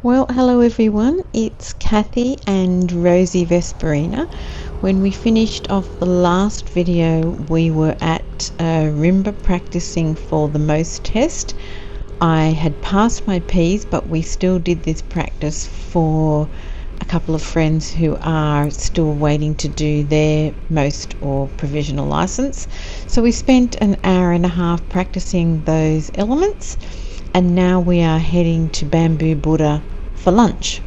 Well, hello everyone, it's Kathy and Rosie Vesperina. When we finished off the last video, we were at Ourimbah practicing for the most test. I had passed my Ps, but we still did this practice for a couple of friends who are still waiting to do their most or provisional license. So we spent an hour and a half practicing those elements, and now we are heading to Bamboo Buddha for lunch.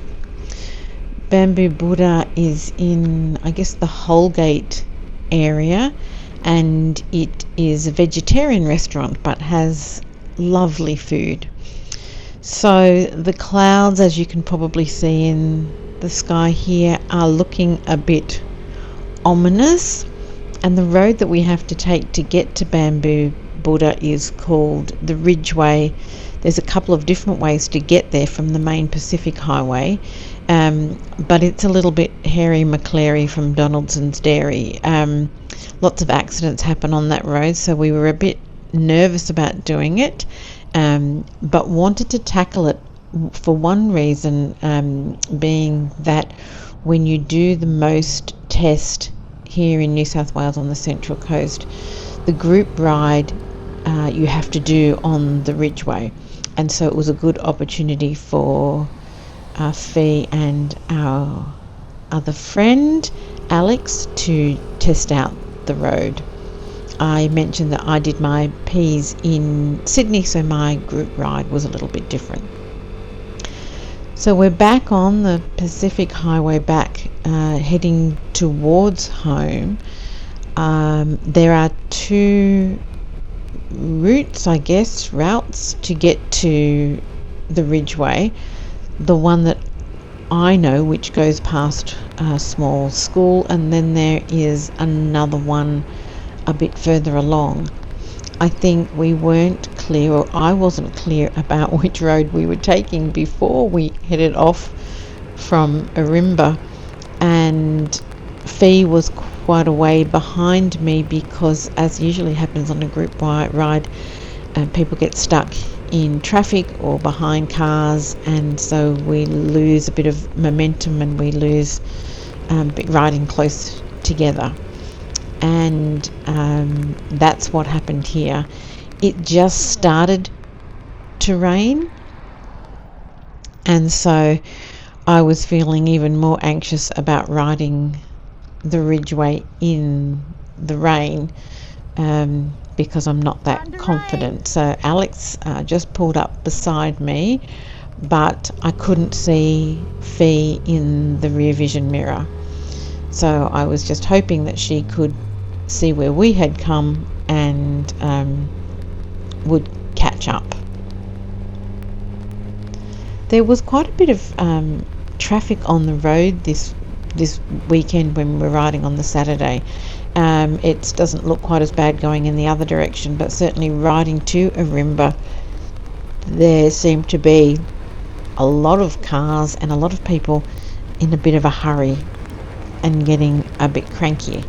Bamboo Buddha is in, I guess, the Holgate area, and it is a vegetarian restaurant but has lovely food. So the clouds, as you can probably see in the sky here, are looking a bit ominous, and the road that we have to take to get to Bamboo Buddha is called the Ridgeway. There's a couple of different ways to get there from the main Pacific Highway, but it's a little bit hairy maclary from Donaldson's Dairy. Lots of accidents happen on that road, so we were a bit nervous about doing it, but wanted to tackle it for one reason, being that when you do the most test here in New South Wales on the Central Coast, the group ride you have to do on the Ridgeway. And so it was a good opportunity for Fee and our other friend Alex to test out the road. I mentioned that I did my Ps in Sydney, so my group ride was a little bit different. So we're back on the Pacific Highway, back heading towards home. There are two routes to get to the Ridgeway. The one that I know, which goes past a small school, and then there is another one a bit further along. I think we weren't clear, or I wasn't clear about which road we were taking before we headed off from Ourimbah, and Fee was quite a way behind me because, as usually happens on a group ride, people get stuck in traffic or behind cars, and so we lose a bit of momentum and we lose riding close together. And that's what happened here. It just started to rain, and so I was feeling even more anxious about riding the Ridgeway in the rain, because I'm not that confident. So Alex just pulled up beside me, but I couldn't see Fee in the rear vision mirror, so I was just hoping that she could see where we had come and would catch up. There was quite a bit of traffic on the road this weekend when we were riding on the Saturday. It doesn't look quite as bad going in the other direction, but certainly riding to Ourimbah, there seemed to be a lot of cars and a lot of people in a bit of a hurry and getting a bit cranky.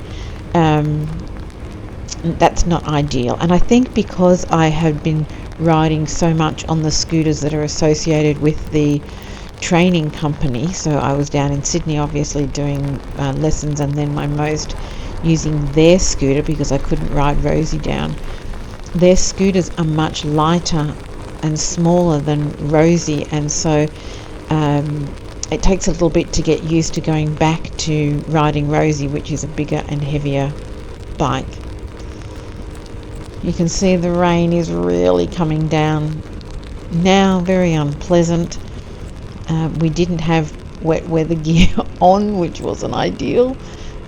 That's not ideal, and I think because I have been riding so much on the scooters that are associated with the training company, so I was down in Sydney obviously doing lessons, and then my most using their scooter because I couldn't ride Rosie down. Their scooters are much lighter and smaller than Rosie, and so it takes a little bit to get used to going back to riding Rosie, which is a bigger and heavier bike. You can see the rain is really coming down now, very unpleasant. We didn't have wet weather gear on, which wasn't ideal.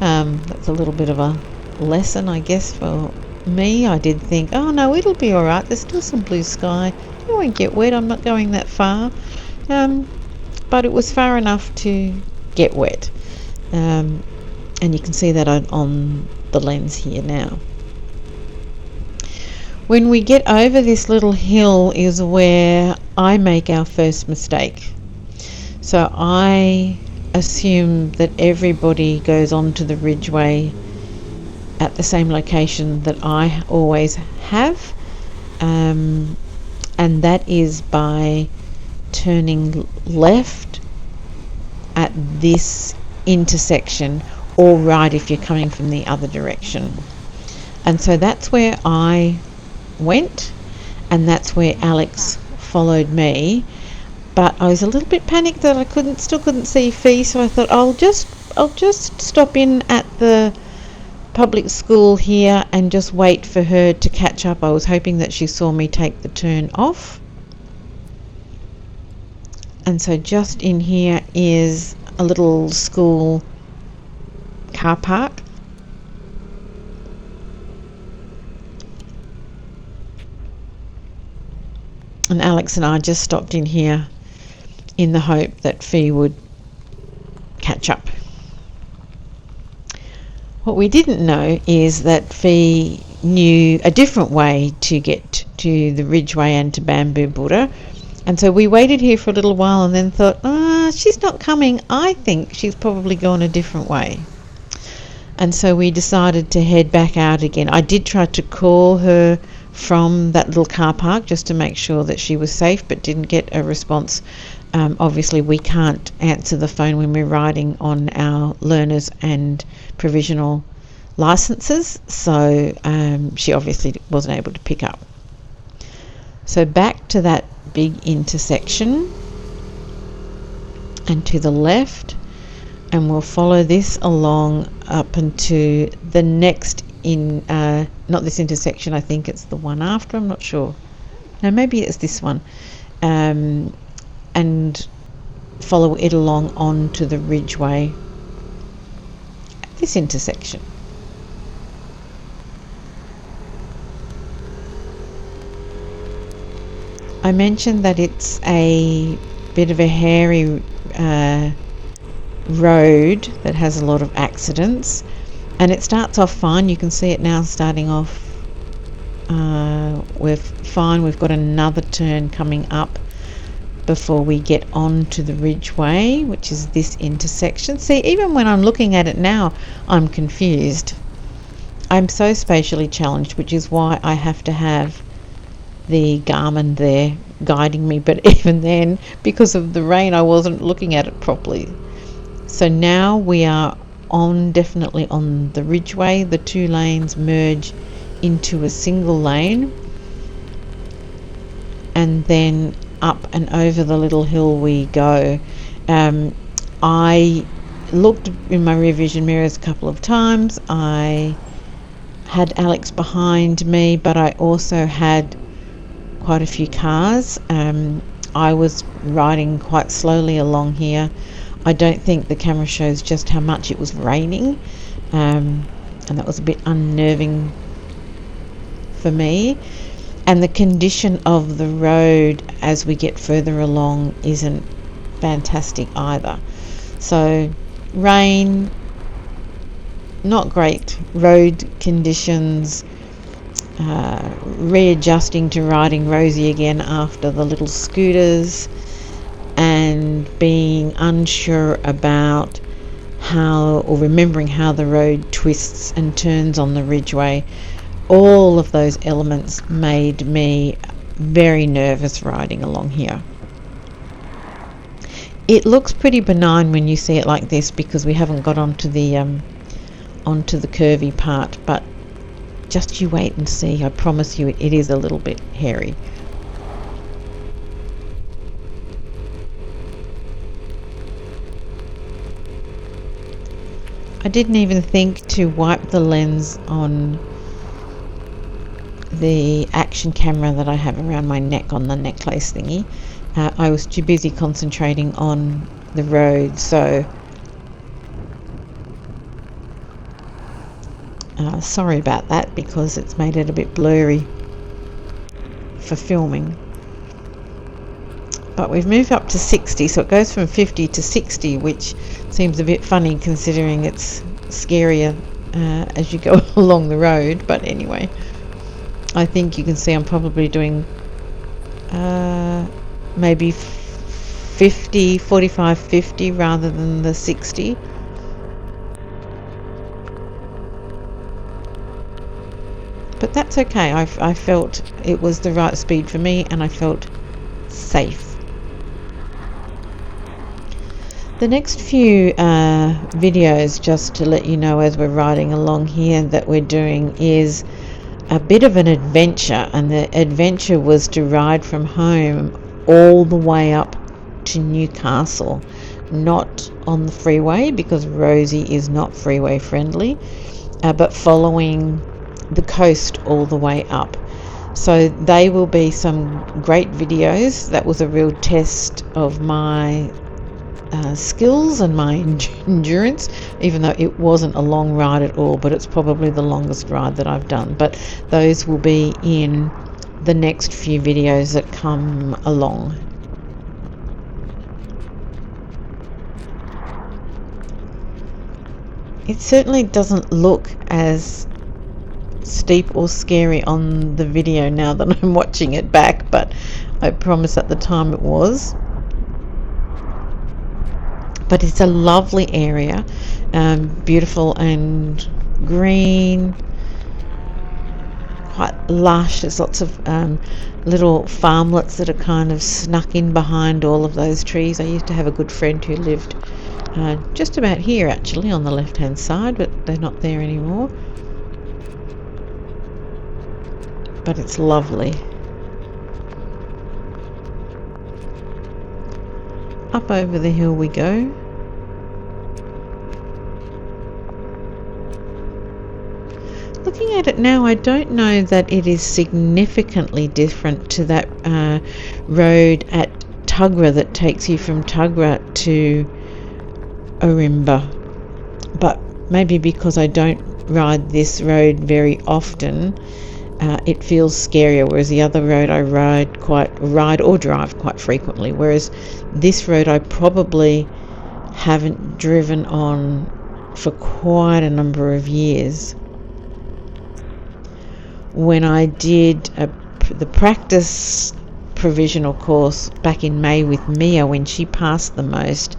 That's a little bit of a lesson, I guess, for me. I did think, oh no, it'll be all right. There's still some blue sky. I won't get wet. I'm not going that far. But it was far enough to get wet. And you can see that on the lens here now. When we get over this little hill is where I make our first mistake. So I assume that everybody goes onto the Ridgeway at the same location that I always have, and that is by turning left at this intersection, or right if you're coming from the other direction. And so that's where I went, and that's where Alex followed me. But I was a little bit panicked that I still couldn't see Fee, so I thought I'll just stop in at the public school here and just wait for her to catch up. I was hoping that she saw me take the turn off. And so just in here is a little school car park. And Alex and I just stopped in here in the hope that Fee would catch up. What we didn't know is that Fee knew a different way to get to the Ridgeway and to Bamboo Buddha. And so we waited here for a little while and then thought, she's not coming. I think she's probably gone a different way. And so we decided to head back out again. I did try to call her from that little car park just to make sure that she was safe, but didn't get a response. Obviously we can't answer the phone when we're riding on our learners and provisional licenses, so she obviously wasn't able to pick up. So back to that big intersection and to the left, and we'll follow this along up into the next not this intersection, I think it's the one after, I'm not sure. No, maybe it's this one. And follow it along on to the Ridgeway at this intersection. I mentioned that it's a bit of a hairy road that has a lot of accidents, and it starts off fine. You can see it now starting off we're fine. We've got another turn coming up before we get on to the Ridgeway, which is this intersection. See, even when I'm looking at it now, I'm confused. I'm so spatially challenged, which is why I have to have the Garmin there guiding me, but even then, because of the rain, I wasn't looking at it properly. So now we are definitely on the Ridgeway. The two lanes merge into a single lane, and then up and over the little hill we go. I looked in my rear vision mirrors a couple of times. I had Alex behind me, but I also had quite a few cars. I was riding quite slowly along here. I don't think the camera shows just how much it was raining, and that was a bit unnerving for me. And the condition of the road as we get further along isn't fantastic either. So rain, not great road conditions, readjusting to riding Rosie again after the little scooters, and being unsure about remembering how the road twists and turns on the Ridgeway. All of those elements made me very nervous riding along here. It looks pretty benign when you see it like this because we haven't got onto the curvy part, but just you wait and see. I promise you it is a little bit hairy. I didn't even think to wipe the lens on the action camera that I have around my neck on the necklace thingy. I was too busy concentrating on the road, so sorry about that because it's made it a bit blurry for filming. But we've moved up to 60, so it goes from 50 to 60, which seems a bit funny considering it's scarier as you go along the road. But anyway, I think you can see I'm probably doing maybe 45, 50 rather than the 60. But that's okay. I felt it was the right speed for me and I felt safe. The next few videos, just to let you know as we're riding along here, that we're doing is a bit of an adventure, and the adventure was to ride from home all the way up to Newcastle, not on the freeway because Rosie is not freeway friendly, but following the coast all the way up. So they will be some great videos. That was a real test of my skills and my endurance, even though it wasn't a long ride at all, but it's probably the longest ride that I've done. But those will be in the next few videos that come along. It certainly doesn't look as steep or scary on the video now that I'm watching it back, but I promise at the time it was. But it's a lovely area, beautiful and green, quite lush. There's lots of little farmlets that are kind of snuck in behind all of those trees. I used to have a good friend who lived just about here, actually, on the left-hand side, but they're not there anymore. But it's lovely. Up over the hill we go. Looking at it now, I don't know that it is significantly different to that road at Tuggerah that takes you from Tuggerah to Ourimbah, but maybe because I don't ride this road very often, it feels scarier, whereas the other road I ride or drive quite frequently, whereas this road I probably haven't driven on for quite a number of years. When I did the practice provisional course back in May with Mia, when she passed the most,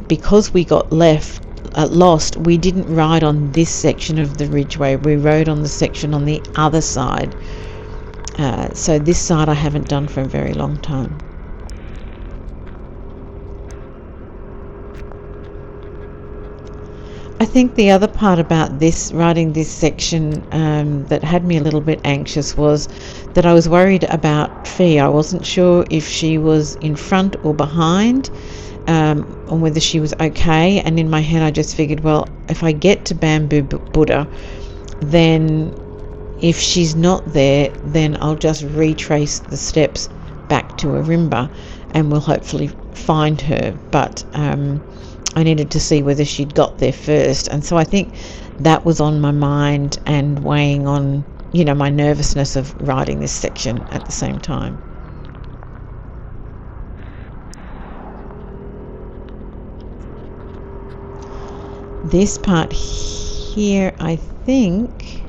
because we got lost, we didn't ride on this section of the ridgeway. We rode on the section on the other side. So this side I haven't done for a very long time. I think the other part about riding this section that had me a little bit anxious was that I was worried about Fee. I wasn't sure if she was in front or behind, on whether she was okay, and in my head I just figured, well, if I get to Bamboo Buddha, then if she's not there, then I'll just retrace the steps back to Ourimbah and we'll hopefully find her. But I needed to see whether she'd got there first, and so I think that was on my mind and weighing on, my nervousness of riding this section at the same time. This part here, I think,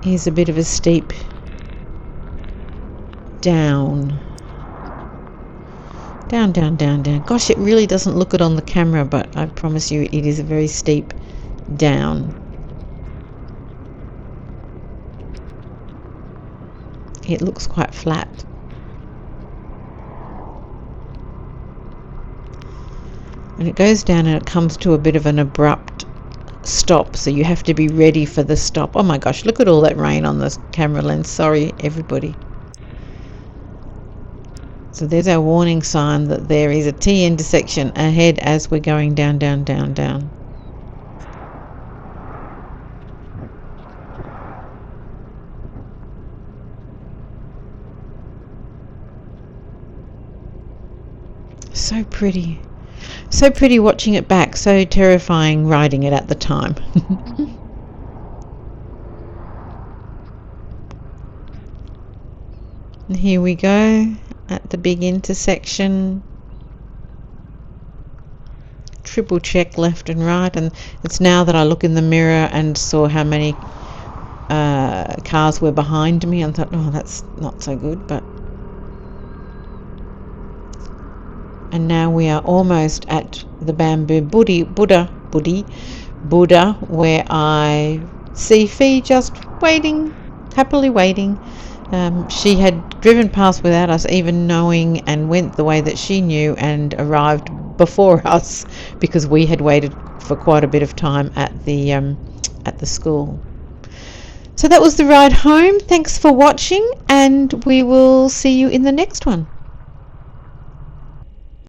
is a bit of a steep down. Down. Gosh, it really doesn't look it on the camera, but I promise you it is a very steep down. It looks quite flat. And it goes down and it comes to a bit of an abrupt stop, so you have to be ready for the stop. Oh my gosh, look at all that rain on the camera lens. Sorry, everybody. So there's our warning sign that there is a T intersection ahead as we're going down. So pretty. So pretty watching it back, so terrifying riding it at the time. And here we go at the big intersection. Triple check left and right, and it's now that I look in the mirror and saw how many cars were behind me and thought, oh, that's not so good. But and now we are almost at the Bamboo Buddha, where I see Fee just waiting, happily waiting She had driven past without us even knowing and went the way that she knew and arrived before us because we had waited for quite a bit of time at the school. So that was the ride home. Thanks for watching, and we will see you in the next one.